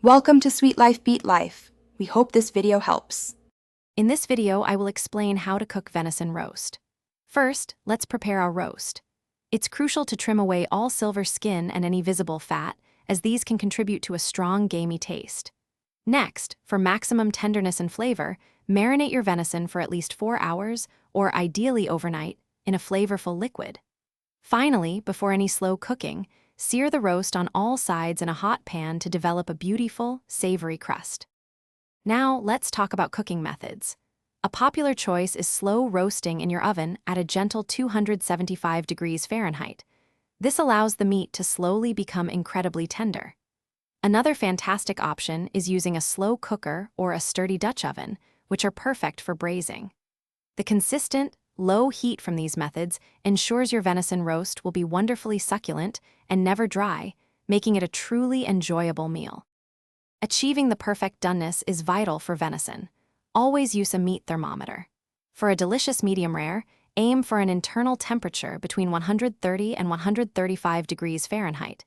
Welcome to Sweet Life Beat Life. We hope this video helps. In this video, I will explain how to cook venison roast. First, let's prepare our roast. It's crucial to trim away all silver skin and any visible fat, as these can contribute to a strong, gamey taste. Next, for maximum tenderness and flavor, marinate your venison for at least 4 hours, or ideally overnight, in a flavorful liquid. Finally, before any slow cooking, sear the roast on all sides in a hot pan to develop a beautiful, savory crust. Now, let's talk about cooking methods. A popular choice is slow roasting in your oven at a gentle 275 degrees Fahrenheit. This allows the meat to slowly become incredibly tender. Another fantastic option is using a slow cooker or a sturdy Dutch oven, which are perfect for braising. The consistent, low heat from these methods ensures your venison roast will be wonderfully succulent and never dry, making it a truly enjoyable meal. Achieving the perfect doneness is vital for venison. Always use a meat thermometer. For a delicious medium rare, aim for an internal temperature between 130 and 135 degrees Fahrenheit.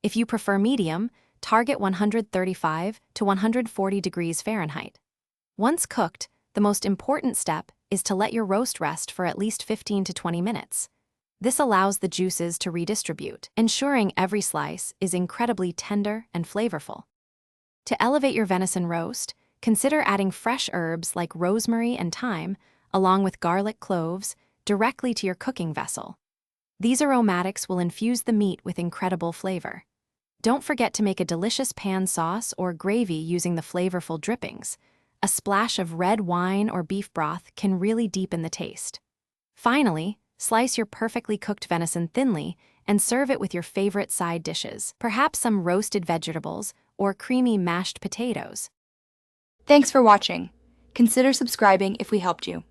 If you prefer medium, target 135 to 140 degrees Fahrenheit. Once cooked, the most important step is to let your roast rest for at least 15 to 20 minutes. This allows the juices to redistribute, ensuring every slice is incredibly tender and flavorful. To elevate your venison roast, consider adding fresh herbs like rosemary and thyme, along with garlic cloves, directly to your cooking vessel. These aromatics will infuse the meat with incredible flavor. Don't forget to make a delicious pan sauce or gravy using the flavorful drippings. A splash of red wine or beef broth can really deepen the taste. Finally, slice your perfectly cooked venison thinly and serve it with your favorite side dishes, perhaps some roasted vegetables or creamy mashed potatoes. Thanks for watching. Consider subscribing if we helped you.